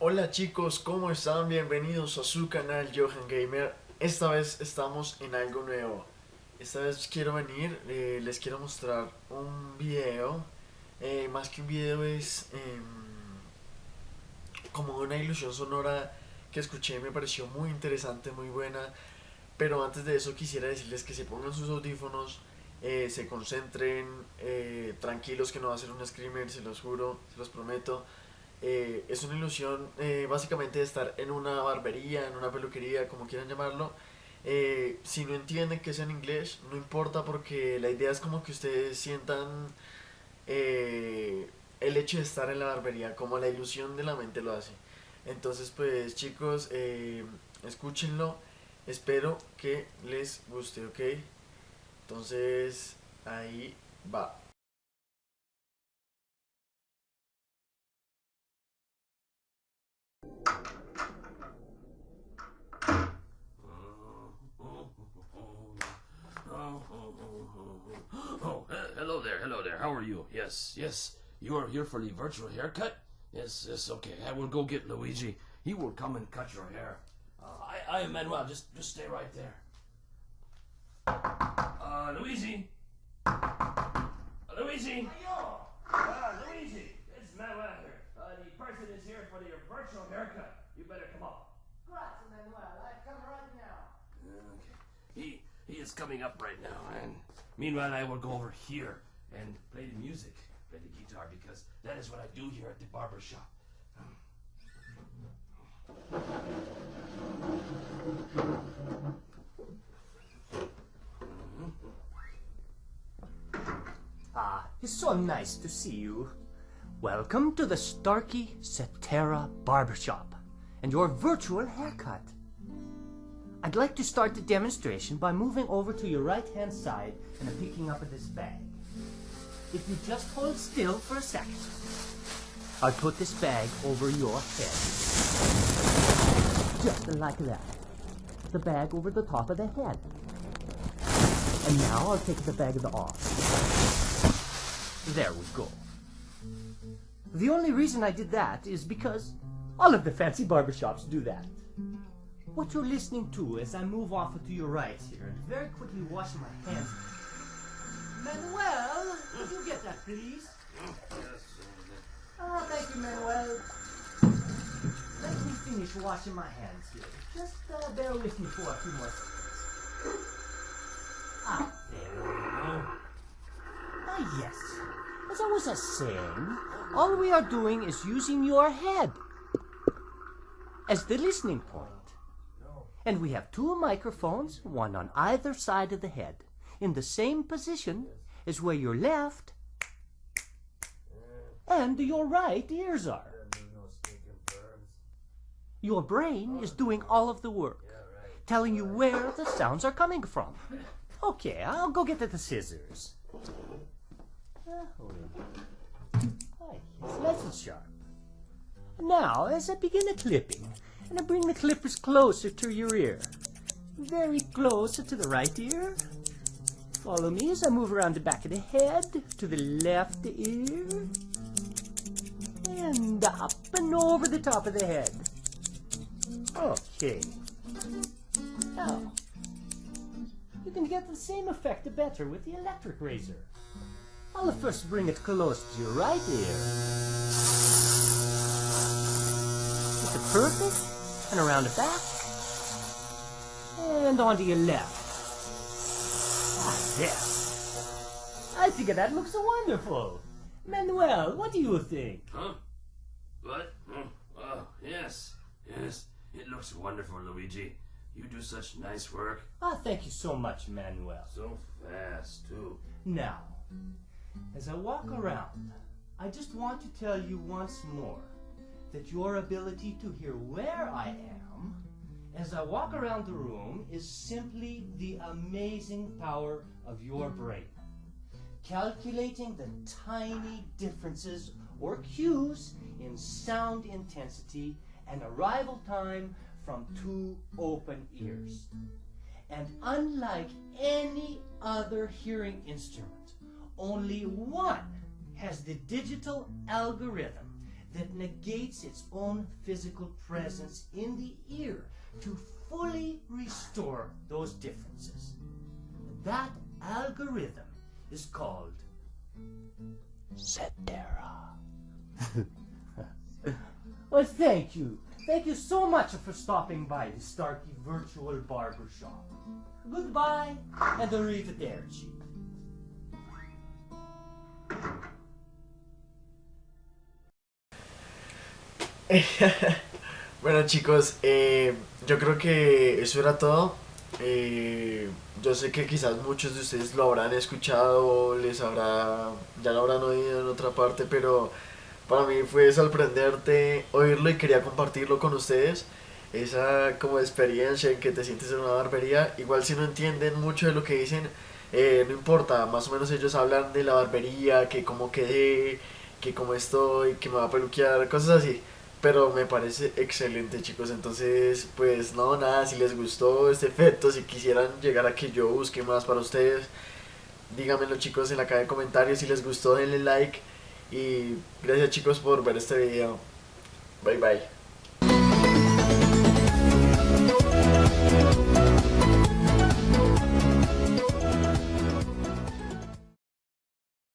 Hola chicos, ¿cómo están? Bienvenidos a su canal JOHANGAMER. Esta vez estamos en algo nuevo. Esta vez quiero venir, les quiero mostrar un video. Más que un video es como una ilusión sonora que escuché, me pareció muy interesante, muy buena. Pero antes de eso quisiera decirles que se pongan sus audífonos, se concentren, tranquilos que no va a ser un screamer, se los juro, se los prometo. Es una ilusión básicamente de estar en una barbería, en una peluquería, como quieran llamarlo. Si no entienden que es en inglés, no importa porque la idea es como que ustedes sientan el hecho de estar en la barbería, como la ilusión de la mente lo hace. Entonces pues chicos, escúchenlo, espero que les guste, ¿ok? Entonces ahí va. Oh, hello there. How are you? Yes. You are here for the virtual haircut? Yes, okay. I will go get Luigi. He will come and cut your hair. I am Manuel. Just stay right there. Luigi? Luigi? Luigi, it's Manuel here. The person is here for the virtual haircut. You better come up. Grazie, Manuel. I come right now. Okay. He is coming up right now, and meanwhile I will go over here and play the music, play the guitar, because that is what I do here at the barber shop. It's so nice to see you. Welcome to the Starkey Cetera Barbershop and your virtual haircut. I'd like to start the demonstration by moving over to your right-hand side and picking up this bag. If you just hold still for a second, I'll put this bag over your head. Just like that. The bag over the top of the head. And now I'll take the bag off. There we go. The only reason I did that is because all of the fancy barbershops do that. What you're listening to as I move off to your right here and very quickly wash my hands. Manuel, would you get that, please? Oh, thank you, Manuel. Let me finish washing my hands here. Just bear with me for a few more seconds. There we go. Yes. As I was saying, all we are doing is using your head as the listening point. And we have two microphones, one on either side of the head, in the same position as where your left and your right ears are. Your brain is doing all of the work, telling you where the sounds are coming from. Okay, I'll go get the scissors. It's nice and sharp. Now, as I begin the clipping, and I bring the clippers closer to your ear, very close to the right ear. Follow me as I move around the back of the head to the left ear, and up and over the top of the head. Okay. Now, you can get the same effect better with the electric razor. I'll first bring it close to your right ear. Is it perfect? And around the back. And onto your left. There. I think that looks wonderful. Manuel, what do you think? Huh? What? Oh, yes. It looks wonderful, Luigi. You do such nice work. Thank you so much, Manuel. So fast, too. Now, as I walk around, I just want to tell you once more that your ability to hear where I am as I walk around the room is simply the amazing power of your brain. Calculating the tiny differences or cues in sound intensity and arrival time from two open ears. And unlike any other hearing instrument, only one has the digital algorithm that negates its own physical presence in the ear to fully restore those differences. That algorithm is called Cetera. Well, thank you. Thank you so much for stopping by the Starkey Virtual Barber Shop. Goodbye and arrivederci. Bueno chicos, yo creo que eso era todo. Yo sé que quizás muchos de ustedes lo habrán escuchado, ya lo habrán oído en otra parte, pero para mí fue sorprenderte oírlo y quería compartirlo con ustedes. Esa como experiencia en que te sientes en una barbería, igual si no entienden mucho de lo que dicen, no importa, más o menos ellos hablan de la barbería, que cómo quedé, que cómo estoy, que me va a peluquear, cosas así. Pero me parece excelente chicos, entonces pues no, nada, si les gustó este efecto, si quisieran llegar a que yo busque más para ustedes, díganmelo chicos en la caja de comentarios, si les gustó denle like y gracias chicos por ver este video, bye bye.